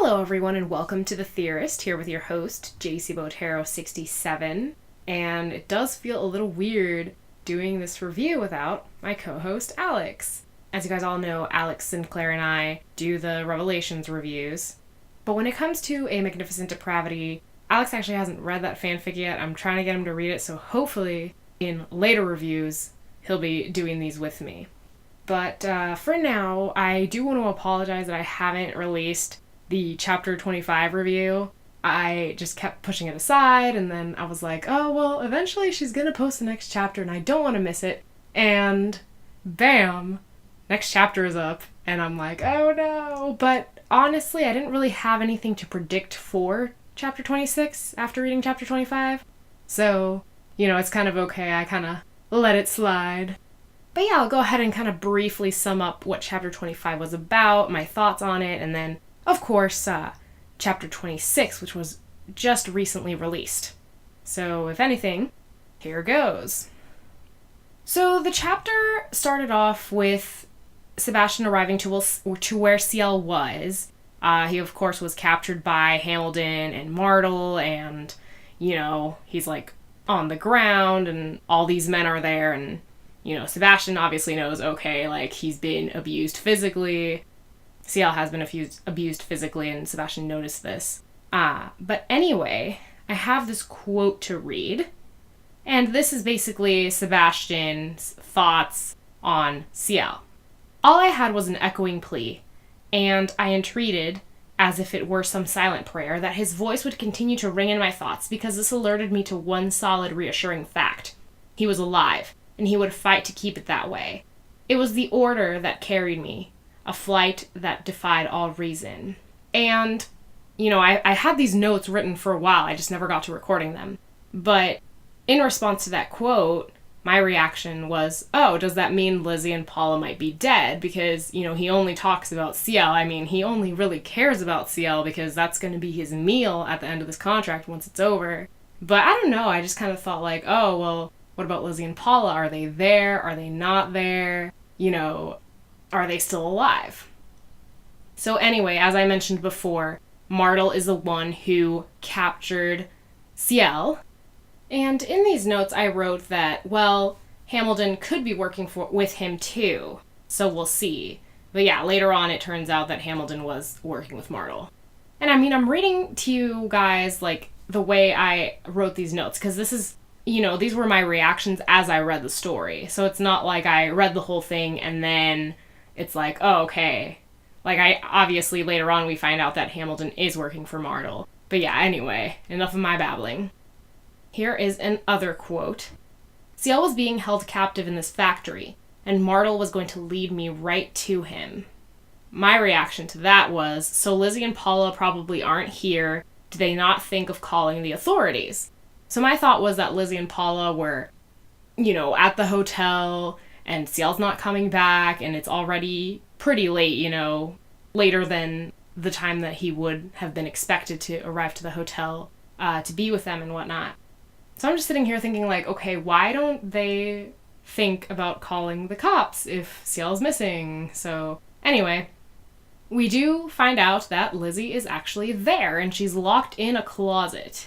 Hello everyone and welcome to The Theorist, here with your host, JC Botero67. And it does feel a little weird doing this review without my co-host, Alex. As you guys all know, Alex Sinclair and I do the Revelations reviews. But when it comes to A Magnificent Depravity, Alex actually hasn't read that fanfic yet. I'm trying to get him to read it, so hopefully in later reviews, he'll be doing these with me. But for now, I do want to apologize that I haven't released the chapter 25 review. I just kept pushing it aside, and then I was like, oh, well, eventually she's gonna post the next chapter, and I don't want to miss it. And bam, next chapter is up, and I'm like, oh no. But honestly, I didn't really have anything to predict for chapter 26 after reading chapter 25. So, it's kind of okay. I kind of let it slide. But yeah, I'll go ahead and kind of briefly sum up what chapter 25 was about, my thoughts on it, and then of course, chapter 26, which was just recently released. So, if anything, here goes. So, the chapter started off with Sebastian arriving to where Ciel was. He, of course, was captured by Hamilton and Martel, and, he's, on the ground, and all these men are there, and, Sebastian obviously knows, okay, he's been abused physically. Ciel has been abused physically, and Sebastian noticed this. But anyway, I have this quote to read, and this is basically Sebastian's thoughts on Ciel. All I had was an echoing plea, and I entreated, as if it were some silent prayer, that his voice would continue to ring in my thoughts, because this alerted me to one solid, reassuring fact. He was alive, and he would fight to keep it that way. It was the order that carried me, a flight that defied all reason. And, I had these notes written for a while, I just never got to recording them. But in response to that quote, my reaction was, oh, does that mean Lizzie and Paula might be dead? Because, he only talks about Ciel. I mean, he only really cares about Ciel because that's going to be his meal at the end of this contract once it's over. But I don't know, I just kind of thought oh, well, what about Lizzie and Paula? Are they there? Are they not there? Are they still alive? So anyway, as I mentioned before, Martel is the one who captured Ciel. And in these notes I wrote that, well, Hamilton could be working with him too. So we'll see. But yeah, later on it turns out that Hamilton was working with Martel. And I'm reading to you guys the way I wrote these notes, because this is, these were my reactions as I read the story. So it's not like I read the whole thing and then it's oh, okay. I obviously later on we find out that Hamilton is working for Martel. But yeah, anyway, enough of my babbling. Here is another quote. Ciel was being held captive in this factory, and Martel was going to lead me right to him. My reaction to that was, so Lizzie and Paula probably aren't here. Do they not think of calling the authorities? So my thought was that Lizzie and Paula were, at the hotel, and Ciel's not coming back, and it's already pretty late, later than the time that he would have been expected to arrive to the hotel to be with them and whatnot. So I'm just sitting here thinking, okay, why don't they think about calling the cops if Ciel's missing? So anyway, we do find out that Lizzie is actually there, and she's locked in a closet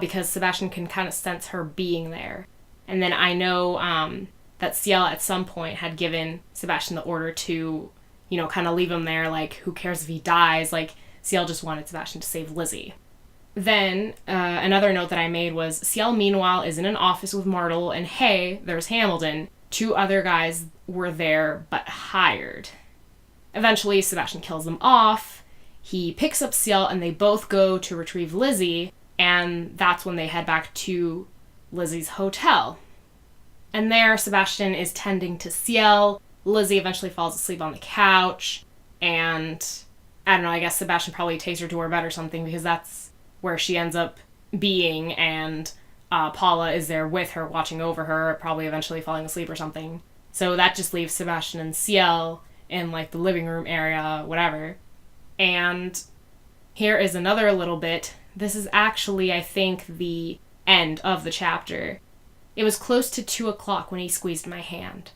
because Sebastian can kind of sense her being there. And then I know that Ciel at some point had given Sebastian the order to, kind of leave him there, who cares if he dies, Ciel just wanted Sebastian to save Lizzie. Then, another note that I made was, Ciel meanwhile is in an office with Martel, and hey, there's Hamilton. 2 other guys were there, but hired. Eventually, Sebastian kills them off, he picks up Ciel, and they both go to retrieve Lizzie, and that's when they head back to Lizzie's hotel. And there, Sebastian is tending to Ciel. Lizzie eventually falls asleep on the couch. And, I don't know, I guess Sebastian probably takes her to her bed or something, because that's where she ends up being. And Paula is there with her, watching over her, probably eventually falling asleep or something. So that just leaves Sebastian and Ciel in, the living room area, whatever. And here is another little bit. This is actually, I think, the end of the chapter. It was close to 2:00 when he squeezed my hand.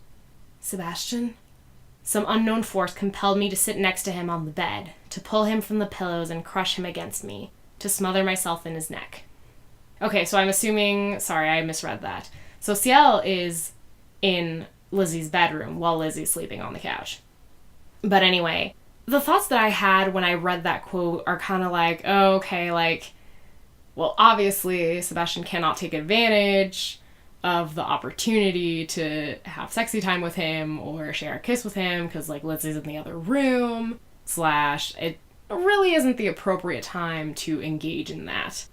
Sebastian? Some unknown force compelled me to sit next to him on the bed, to pull him from the pillows and crush him against me, to smother myself in his neck. Okay, so I'm assuming, sorry, I misread that. So Ciel is in Lizzie's bedroom while Lizzie's sleeping on the couch. But anyway, the thoughts that I had when I read that quote are kind of like, oh, okay, like, well, obviously Sebastian cannot take advantage of the opportunity to have sexy time with him or share a kiss with him because, like, Lizzie's in the other room, / it really isn't the appropriate time to engage in that.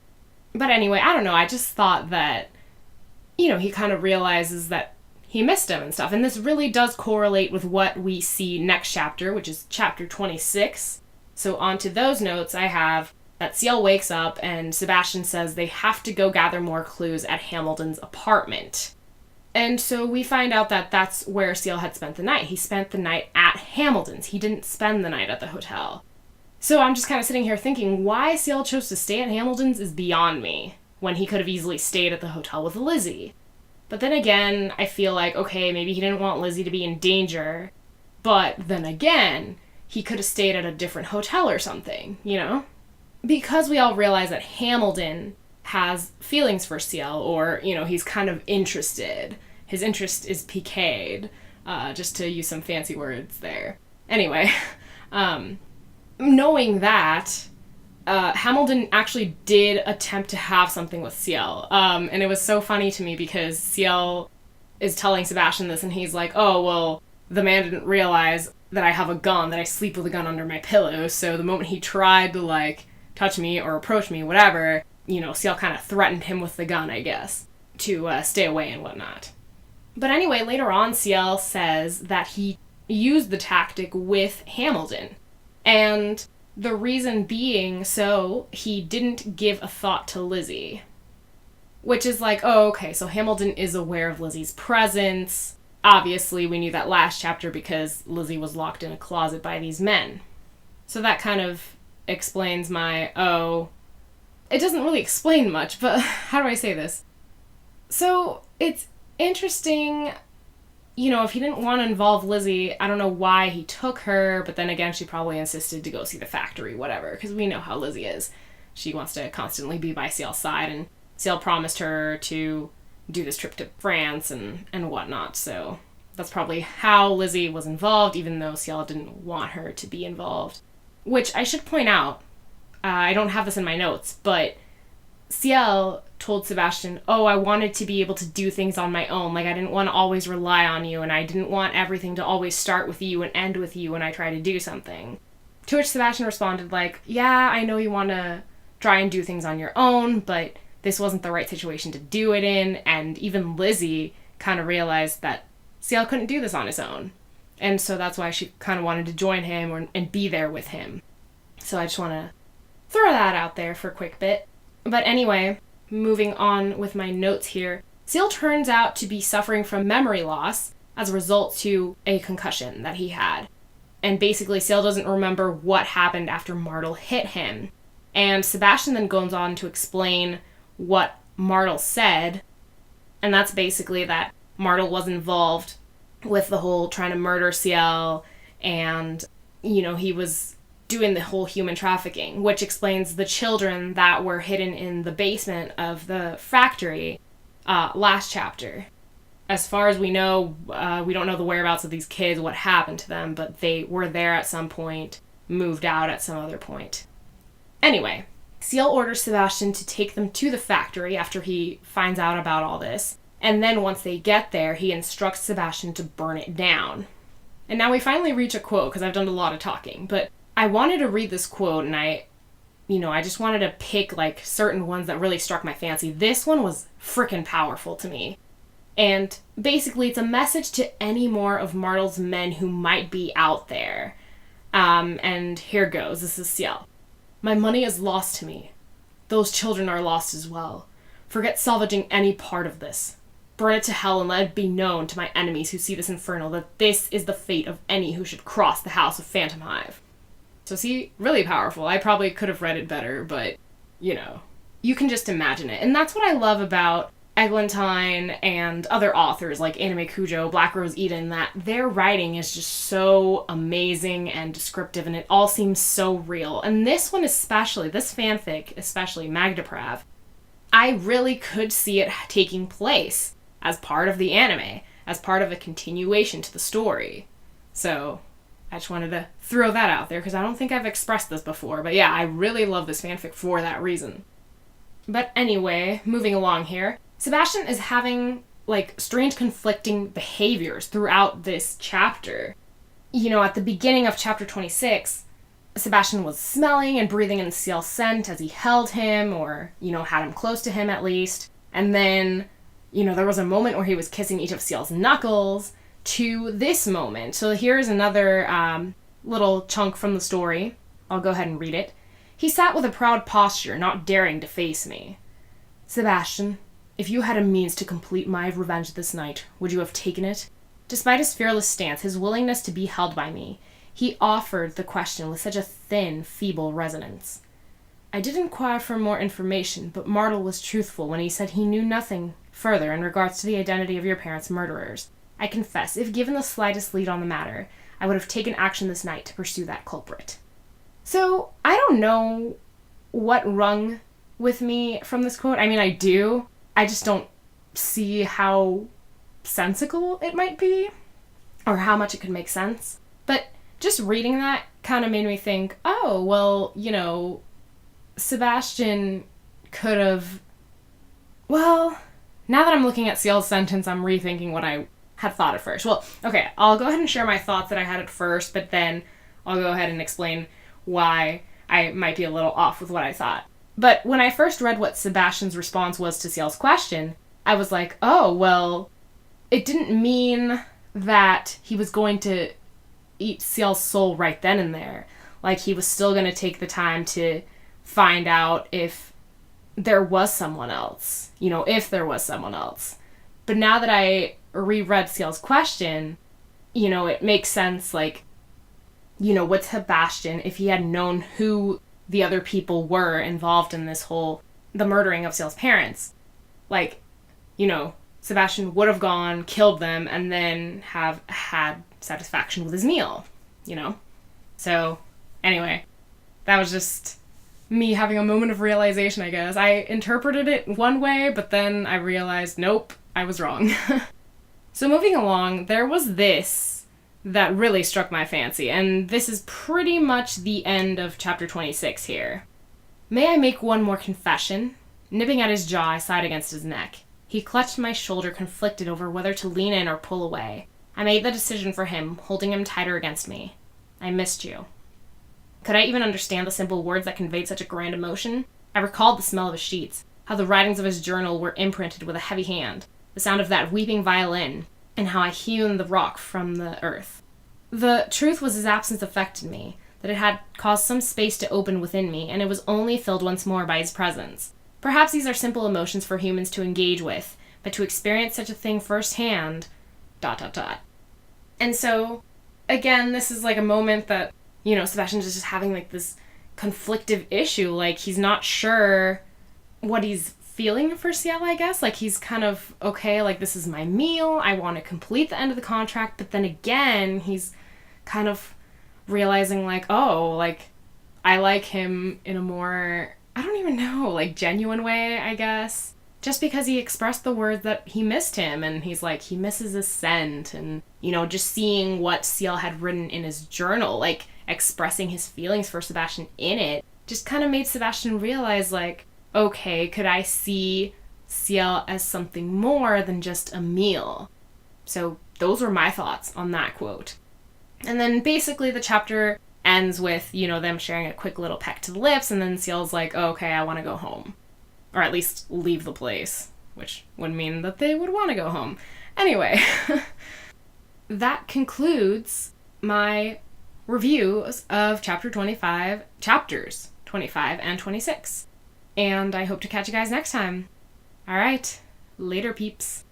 But anyway, I don't know, I just thought that, you know, he kind of realizes that he missed him and stuff. And this really does correlate with what we see next chapter, which is chapter 26. So onto those notes, I have that Ciel wakes up and Sebastian says they have to go gather more clues at Hamilton's apartment. And so we find out that that's where Ciel had spent the night. He spent the night at Hamilton's. He didn't spend the night at the hotel. So I'm just kind of sitting here thinking why Ciel chose to stay at Hamilton's is beyond me, when he could have easily stayed at the hotel with Lizzie. But then again, I feel like, okay, maybe he didn't want Lizzie to be in danger, but then again, he could have stayed at a different hotel or something, you know? Because we all realize that Hamilton has feelings for Ciel, or, you know, he's kind of interested. His interest is piqued, just to use some fancy words there. Anyway, knowing that, Hamilton actually did attempt to have something with Ciel. And it was so funny to me because Ciel is telling Sebastian this and he's like, oh, well, the man didn't realize that I have a gun, that I sleep with a gun under my pillow. So the moment he tried to, like, touch me or approach me, whatever, you know, Ciel kind of threatened him with the gun, I guess, to stay away and whatnot. But anyway, later on, Ciel says that he used the tactic with Hamilton. And the reason being, so he didn't give a thought to Lizzie. Which is like, oh, okay, so Hamilton is aware of Lizzie's presence. Obviously, we knew that last chapter because Lizzie was locked in a closet by these men. So that kind of explains my, oh, it doesn't really explain much, but how do I say this? So it's interesting. You know, if he didn't want to involve Lizzie, I don't know why he took her, but then again, she probably insisted to go see the factory, whatever, because we know how Lizzie is. She wants to constantly be by Ciel's side, and Ciel promised her to do this trip to France and whatnot, so that's probably how Lizzie was involved, even though Ciel didn't want her to be involved. Which I should point out, I don't have this in my notes, but Ciel told Sebastian, oh, I wanted to be able to do things on my own. Like, I didn't want to always rely on you, and I didn't want everything to always start with you and end with you when I try to do something. To which Sebastian responded, like, yeah, I know you want to try and do things on your own, but this wasn't the right situation to do it in, and even Lizzie kind of realized that Ciel couldn't do this on his own. And so that's why she kind of wanted to join him and be there with him. So I just want to throw that out there for a quick bit. But anyway, moving on with my notes here, Ciel turns out to be suffering from memory loss as a result to a concussion that he had. And basically, Ciel doesn't remember what happened after Martel hit him. And Sebastian then goes on to explain what Martel said, and that's basically that Martel was involved with the whole trying to murder Ciel, and, you know, he was doing the whole human trafficking, which explains the children that were hidden in the basement of the factory last chapter. As far as we know, we don't know the whereabouts of these kids, what happened to them, but they were there at some point, moved out at some other point. Anyway, Ciel orders Sebastian to take them to the factory after he finds out about all this, and then once they get there, he instructs Sebastian to burn it down. And now we finally reach a quote, because I've done a lot of talking, but I wanted to read this quote, and I just wanted to pick, like, certain ones that really struck my fancy. This one was freaking powerful to me. And basically, it's a message to any more of Martel's men who might be out there. And here goes. This is Ciel. My money is lost to me. Those children are lost as well. Forget salvaging any part of this. Burn it to hell and let it be known to my enemies who see this inferno that this is the fate of any who should cross the house of Phantom Hive. So see, really powerful. I probably could have read it better, but, you know, you can just imagine it. And that's what I love about Eglentyne and other authors like Anime Kujo, Black Rose Eden, that their writing is just so amazing and descriptive, and it all seems so real. And this one especially, this fanfic especially, Mag Deprav, I really could see it taking place as part of the anime, as part of a continuation to the story. So I just wanted to throw that out there because I don't think I've expressed this before. But yeah, I really love this fanfic for that reason. But anyway, moving along here, Sebastian is having like strange conflicting behaviors throughout this chapter. You know, at the beginning of chapter 26, Sebastian was smelling and breathing in Ciel's scent as he held him, or, you know, had him close to him at least. And then, you know, there was a moment where he was kissing each of Ciel's knuckles, to this moment. So here's another little chunk from the story. I'll go ahead and read it. He sat with a proud posture, not daring to face me. Sebastian, if you had a means to complete my revenge this night, would you have taken it? Despite his fearless stance, his willingness to be held by me, he offered the question with such a thin, feeble resonance. I did inquire for more information, but Martel was truthful when he said he knew nothing further in regards to the identity of your parents' murderers. I confess, if given the slightest lead on the matter, I would have taken action this night to pursue that culprit. So, I don't know what rung with me from this quote. I mean, I do. I just don't see how sensical it might be, or how much it could make sense. But just reading that kind of made me think, oh, well, you know, Sebastian could have... Well, now that I'm looking at Ciel's sentence, I'm rethinking what I had thought at first. Well, okay, I'll go ahead and share my thoughts that I had at first, but then I'll go ahead and explain why I might be a little off with what I thought. But when I first read what Sebastian's response was to Ciel's question, I was like, oh, well, it didn't mean that he was going to eat Ciel's soul right then and there. Like, he was still going to take the time to find out if there was someone else. You know, if there was someone else. But now that I reread Ciel's question, you know, it makes sense, like, you know, with Sebastian, if he had known who the other people were involved in this whole, the murdering of Ciel's parents, like, you know, Sebastian would have gone, killed them, and then have had satisfaction with his meal, you know? So, anyway, that was just me having a moment of realization, I guess. I interpreted it one way, but then I realized, nope, I was wrong. So moving along, there was this that really struck my fancy, and this is pretty much the end of chapter 26 here. May I make one more confession? Nipping at his jaw, I sighed against his neck. He clutched my shoulder, conflicted over whether to lean in or pull away. I made the decision for him, holding him tighter against me. I missed you. Could I even understand the simple words that conveyed such a grand emotion? I recalled the smell of his sheets, how the writings of his journal were imprinted with a heavy hand, the sound of that weeping violin, and how I hewn the rock from the earth. The truth was his absence affected me, that it had caused some space to open within me, and it was only filled once more by his presence. Perhaps these are simple emotions for humans to engage with, but to experience such a thing firsthand... ... And so, again, this is like a moment that, you know, Sebastian's just having like this conflictive issue, like he's not sure what he's feeling for Ciel, I guess. Like, he's kind of, okay, like, this is my meal, I want to complete the end of the contract, but then again, he's kind of realizing, like, oh, like, I like him in a more, I don't even know, like, genuine way, I guess. Just because he expressed the words that he missed him, and he's like, he misses his scent, and, you know, just seeing what Ciel had written in his journal, like, expressing his feelings for Sebastian in it, just kind of made Sebastian realize, like, okay, could I see Ciel as something more than just a meal? So those were my thoughts on that quote. And then basically the chapter ends with, you know, them sharing a quick little peck to the lips, and then Ciel's like, oh, okay, I want to go home. Or at least leave the place, which would mean that they would want to go home. Anyway, that concludes my reviews of chapters 25 and 26. And I hope to catch you guys next time. Alright, later peeps.